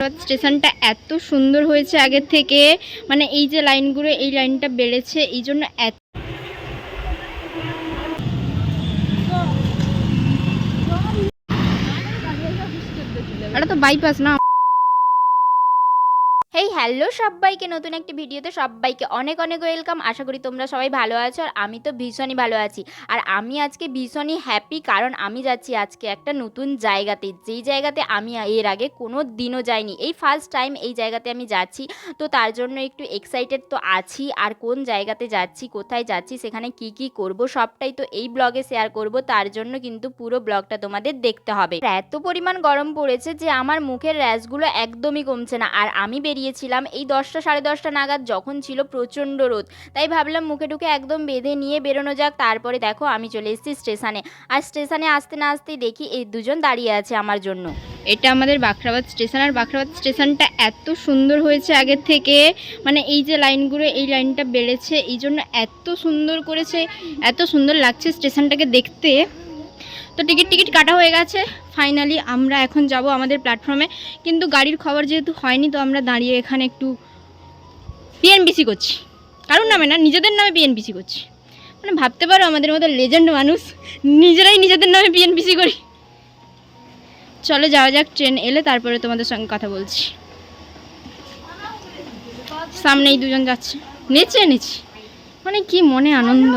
স্টেশনটা এত সুন্দর হয়েছে আগের থেকে, মানে এই যে লাইনগুলো, এই লাইনটা বেড়েছে, এই জন্য এটা তো বাইপাস না। হ্যালো সবাইকে, নতুন একটি ভিডিওতে সবাইকে অনেক অনেক ওয়েলকাম। আশা করি তোমরা সবাই ভালো আছো, আর আমি তো ভীষণই ভালো আছি। আর আমি আজকে ভীষণই হ্যাপি, কারণ আমি যাচ্ছি আজকে একটা নতুন জায়গাতে, যেই জায়গাতে আমি এর আগে কোনো দিনও যাইনি। এই ফার্স্ট টাইম এই জায়গাতে আমি যাচ্ছি, তো তার জন্য একটু এক্সাইটেড তো আছি। আর কোন জায়গাতে যাচ্ছি, কোথায় যাচ্ছি, সেখানে কি কি করব, সবটাই তো এই ব্লগে শেয়ার করব। তার জন্য কিন্তু পুরো ব্লগটা তোমাদের দেখতে হবে। এত পরিমাণ গরম পড়েছে যে আমার মুখের র্যাশগুলো একদমই কমছে না। আর আমি বেরিয়েছিলাম এই 10টা সাড়ে 10টা নাগাদ, যখন ছিল প্রচণ্ড রোদ। তাই ভাবলাম মুখে টুকে একদম বেঁধে নিয়ে বেরোনো যাক। তারপরে দেখো আমি চলে এসেছি স্টেশনে। আর স্টেশনে আসতে না আসতেই দেখি এই দুজন দাঁড়িয়ে আছে আমার জন্য। এটা আমাদের বাখরাবাদ স্টেশন। আর বাখরাবাদ স্টেশনটা এত সুন্দর হয়েছে আগের থেকে, মানে এই যে লাইনগুলো, এই লাইনটা বেড়েছে, এই জন্য এত সুন্দর করেছে, এত সুন্দর লাগছে স্টেশনটাকে দেখতে। তো টিকিট কাটা হয়ে গেছে। ফাইনালি আমরা এখন যাব আমাদের প্ল্যাটফর্মে, কিন্তু গাড়ির খবর যেহেতু হয়নি, তো আমরা দাঁড়িয়ে এখানে একটু পিএনপিসি করছি। কারোর নামে না, নিজেদের নামে পিএনপিসি করছি। মানে ভাবতে পারো, আমাদের মতো লেজেন্ড মানুষ নিজেরাই নিজেদের নামে পিএনপিসি করি। চলো যাওয়া যাক, ট্রেন এলে তারপরে তোমাদের সঙ্গে কথা বলছি। সামনেই দুজন যাচ্ছে, নেচে মানে কি মনে আনন্দ।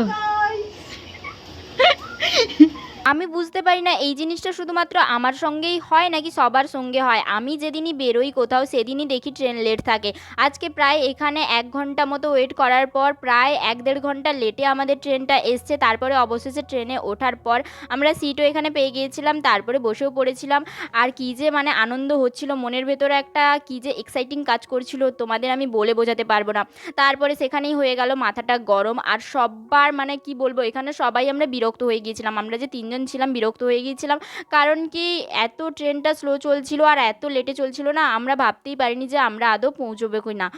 আমি বুঝতে পারি না এই জিনিসটা শুধুমাত্র আমার সঙ্গেই হয় নাকি সবার সঙ্গে হয়। আমি যেদিনই বেরোই কোথাও, সেদিনই দেখি ট্রেন লেট থাকে। আজকে প্রায় এখানে 1 ঘন্টা মতো ওয়েট করার পর প্রায় 1-1.5 ঘন্টা লেটে আমাদের ট্রেনটা এসছে। তারপরে অবশেষে ট্রেনে ওঠার পর আমরা সিটও এখানে পেয়ে গিয়েছিলাম, তারপরে বসেও পড়েছিলাম। আর কী যে মানে আনন্দ হচ্ছিল, মনের ভেতরে একটা কী যে এক্সাইটিং কাজ করছিল, তোমাদের আমি বলে বোঝাতে পারবো না। তারপরে সেখানেই হয়ে গেল মাথাটা গরম। আর সবার মানে কি বলবো, এখানে সবাই আমরা বিরক্ত হয়ে গিয়েছিলাম। আমরা যে 3 জন ছিলাম বিরক্ত হয়ে গিয়েছিলাম, কারণ কি এত ট্রেনটা স্লো চলছিল আর এত লেটে চলছিল না, আমরা ভাবতেই পারিনি যে আমরা আদৌ পৌঁছবে কি না।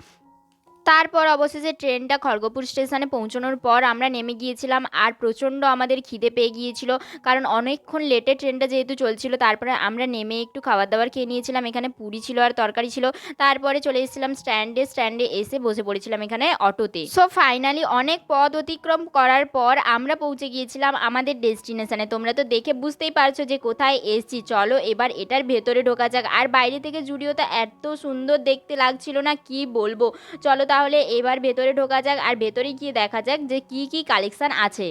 তারপর অবশেষে ট্রেনটা খড়গপুর স্টেশনে পৌঁছানোর পর আমরা নেমে গিয়েছিলাম। আর প্রচণ্ড আমাদের খিদে পেয়ে গিয়েছিল, কারণ অনেকক্ষণ লেটে ট্রেনটা যেহেতু চলছিল। তারপরে আমরা নেমে একটু খাবার দাবার খেয়ে নিয়েছিলাম। এখানে পুরি ছিল আর তরকারি ছিল। তারপরে চলে এসেছিলাম স্ট্যান্ডে এসে বসে পড়েছিলাম এখানে অটোতে। সো ফাইনালি অনেক পথ অতিক্রম করার পর আমরা পৌঁছে গিয়েছিলাম আমাদের ডেস্টিনেশনে। তোমরা তো দেখে বুঝতেই পারছো যে কোথায় এসেছি। চলো এবার এটার ভেতরে ঢোকা যাক। আর বাইরে থেকে জুডিওটা এত সুন্দর দেখতে লাগছিল না, কি বলবো। চলো তাহলে এবার ভেতরে ঢোকা যাক, আর ভেতরে গিয়ে দেখা যাক যে কি কি কালেকশান আছে।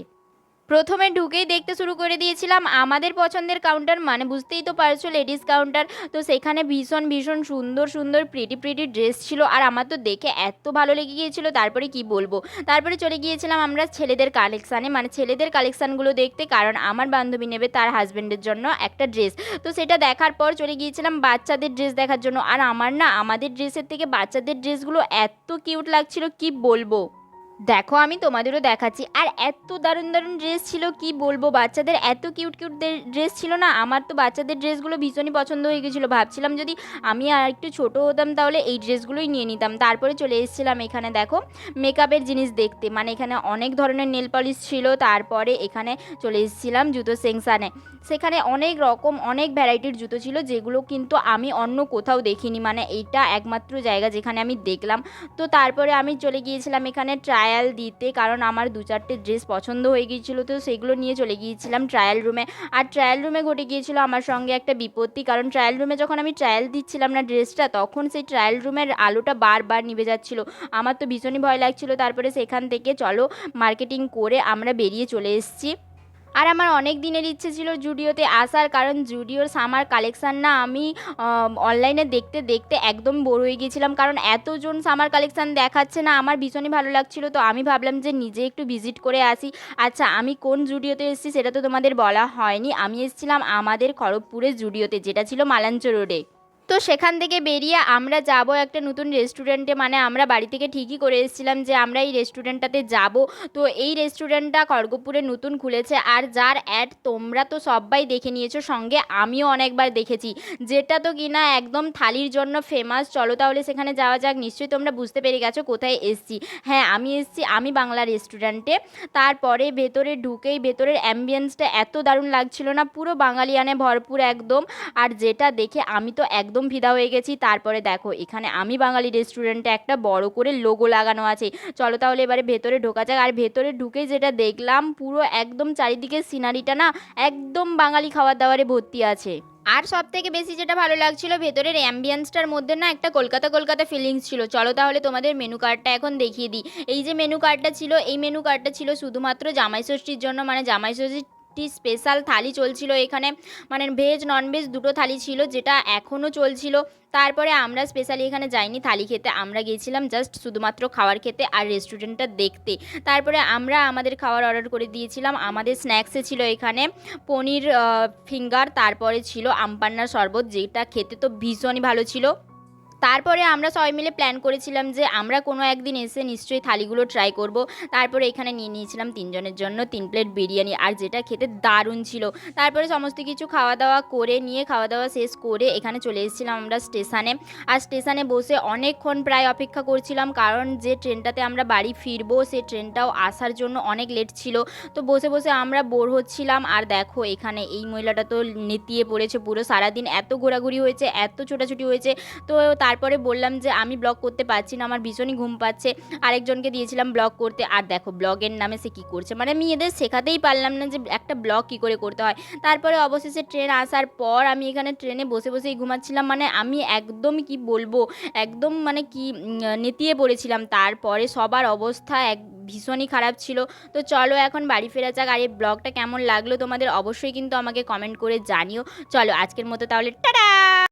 প্রথমে ঢুকেই দেখতে শুরু করে দিয়েছিলাম আমাদের পছন্দের কাউন্টার, মানে বুঝতেই তো পারছো লেডিস কাউন্টার। তো সেখানে ভীষণ ভীষণ সুন্দর সুন্দর প্রিটি ড্রেস ছিল, আর আমার তো দেখে এত ভালো লেগে গিয়েছিল, তারপরে কি বলবো। তারপরে চলে গিয়েছিলাম আমরা ছেলেদের কালেকশানে, মানে ছেলেদের কালেকশানগুলো দেখতে, কারণ আমার বান্ধবী নেবে তার হাজব্যান্ডের জন্য একটা ড্রেস। তো সেটা দেখার পর চলে গিয়েছিলাম বাচ্চাদের ড্রেস দেখার জন্য। আর আমার না আমাদের ড্রেসের থেকে বাচ্চাদের ড্রেসগুলো এত কিউট লাগছিল, কি বলবো। দেখো আমি তোমাদেরও দেখাচ্ছি। আর এত দারুণ দারুণ ড্রেস ছিল, কি বলবো। বাচ্চাদের এত কিউট ড্রেস ছিল না, আমার তো বাচ্চাদের ড্রেসগুলো ভীষণই পছন্দ হয়ে গেছিলো। ভাবছিলাম যদি আমি আর একটু ছোটো হতাম তাহলে এই ড্রেসগুলোই নিয়ে নিতাম। তারপরে চলে এসেছিলাম এখানে দেখো মেকআপের জিনিস দেখতে, মানে এখানে অনেক ধরনের নেল পলিশ ছিল। তারপরে এখানে চলে এসেছিলাম জুতো সেকশানে। সেখানে অনেক রকম অনেক ভ্যারাইটির জুতো ছিল, যেগুলো কিন্তু আমি অন্য কোথাও দেখিনি, মানে এইটা একমাত্র জায়গা যেখানে আমি দেখলাম। তো তারপরে আমি চলে গিয়েছিলাম এখানে ট্রায়াল দিতে, কারণ আমার 2-4টে ড্রেস পছন্দ হয়ে গিয়েছিলো। তো সেগুলো নিয়ে চলে গিয়েছিলাম ট্রায়াল রুমে। আর ট্রায়াল রুমে ঘটে গিয়েছিলো আমার সঙ্গে একটা বিপত্তি, কারণ ট্রায়াল রুমে যখন আমি ট্রায়াল দিচ্ছিলাম না ড্রেসটা, তখন সেই ট্রায়াল রুমের আলোটা বারবার নিভে যাচ্ছিলো। আমার তো ভীষণই ভয় লাগছিলো। তারপরে সেখান থেকে চলো মার্কেটিং করে আমরা বেরিয়ে চলে এসেছি। আর আমার অনেক দিনের ইচ্ছে ছিল জুডিওতে আসার, কারণ জুডিওর সামার কালেকশান না আমি অনলাইনে দেখতে দেখতে একদম বোর হয়ে গিয়েছিলাম, কারণ এতজন সামার কালেকশান দেখাচ্ছে না। আমার ভীষণই ভালো লাগছিল, তো আমি ভাবলাম যে নিজে একটু ভিজিট করে আসি। আচ্ছা আমি কোন জুডিওতে এসেছি সেটা তো তোমাদের বলা হয়নি। আমি এসেছিলাম আমাদের খড়গপুরের জুডিওতে, যেটা ছিল মালাঞ্চ রোডে। তো সেখান থেকে বেরিয়ে আমরা যাব একটা নতুন রেস্টুরেন্টে, মানে আমরা বাড়ি থেকে ঠিকই করে এসেছিলাম যে আমরা এই রেস্টুরেন্টটাতে যাব। তো এই রেস্টুরেন্টটা খড়গপুরে নতুন খুলেছে, আর যার অ্যাড তোমরা তো সবাই দেখে নিয়েছো, সঙ্গে আমিও অনেকবার দেখেছি, যেটা তো কিনা একদম থালির জন্য ফেমাস। চলো তাহলে সেখানে যাওয়া যাক। নিশ্চয়ই তোমরা বুঝতে পেরে গেছো কোথায় এসেছি। হ্যাঁ আমি এসেছি আমি বাংলা রেস্টুরেন্টে। তারপরে ভেতরে ঢুকেই ভেতরের অ্যাম্বিয়েন্সটা এত দারুণ লাগছিল না, পুরো বাঙালিয়ানে ভরপুর একদম। আর যেটা দেখে আমি তো একদম একদম ফিদা হয়ে গেছি। তারপরে দেখো এখানে আমি বাঙালি রেস্টুরেন্টে একটা বড় করে লোগো লাগানো আছে। চলো তাহলে এবারে ভেতরে ঢোকা যাক। আর ভেতরে ঢুকে যেটা দেখলাম, পুরো একদম চারিদিকে সিনারিটা না একদম বাঙালি খাবার দাবারে ভর্তি আছে। আর সব থেকে বেশি যেটা ভালো লাগছিল, ভেতরের অ্যাম্বিয়েন্সটার মধ্যে না একটা কলকাতা কলকাতা ফিলিংস ছিল। চলো তাহলে তোমাদের মেনু কার্ডটা এখন দেখিয়ে দিই। এই যে মেনু কার্ডটা ছিল, এই মেনু কার্ডটা ছিল শুধুমাত্র জামাই ষষ্ঠীর জন্য, মানে জামাই ষষ্ঠীর স্পেশাল থালি চলছিল এখানে, মানে ভেজ ননভেজ দুটো থালি ছিল, যেটা এখনও চলছিল। তারপরে আমরা স্পেশালি এখানে যাইনি থালি খেতে, আমরা গিয়েছিলাম জাস্ট শুধুমাত্র খাবার খেতে আর রেস্টুরেন্টটা দেখতে। তারপরে আমরা আমাদের খাবার অর্ডার করে দিয়েছিলাম। আমাদের স্ন্যাক্সে ছিল এখানে পনির ফিঙ্গার, তারপরে ছিল আমপান্নার শরবত, যেটা খেতে তো ভীষণই ভালো ছিল। তারপরে আমরা সবাই মিলে প্ল্যান করেছিলাম যে আমরা কোনো একদিন এসে নিশ্চয়ই থালিগুলো ট্রাই করব। তারপরে এখানে নিয়ে নিয়েছিলাম 3 জনের জন্য 3 প্লেট বিরিয়ানি, আর যেটা খেতে দারুণ ছিল। তারপরে সমস্ত কিছু খাওয়া দাওয়া করে নিয়ে, খাওয়া দাওয়া শেষ করে এখানে চলে এসেছিলাম আমরা স্টেশনে। আর স্টেশনে বসে অনেকক্ষণ প্রায় অপেক্ষা করছিলাম, কারণ যে ট্রেনটাতে আমরা বাড়ি ফিরবো সেই ট্রেনটাও আসার জন্য অনেক লেট ছিল। তো বসে বসে আমরা বোর হচ্ছিলাম। আর দেখো এখানে এই মহিলাটা তো নেতিয়ে পড়েছে পুরো, সারাদিন এত ঘোরাঘুরি হয়েছে, এত ছোটাছুটি হয়েছে। তো তারপরে বললাম যে আমি ব্লগ করতে পারছি না, আমার ভীষণই ঘুম পাচ্ছে। আরেকজনকে দিয়েছিলাম ব্লগ করতে, আর দেখো ব্লগের নামে সে কী করছে, মানে আমি এদের শেখাতেই পারলাম না যে একটা ব্লগ কী করে করতে হয়। তারপরে অবশেষে ট্রেন আসার পর আমি এখানে ট্রেনে বসে বসেই ঘুমাচ্ছিলাম, মানে আমি একদম কি বলবো, একদম মানে কি নেতিয়ে পড়েছিলাম। তারপরে সবার অবস্থা ভীষণই খারাপ ছিল। তো চলো এখন বাড়ি ফেরা যাক। আর এই ব্লগটা কেমন লাগলো তোমাদের অবশ্যই কিন্তু আমাকে কমেন্ট করে জানিও। চলো আজকের মতো তাহলে টাটা।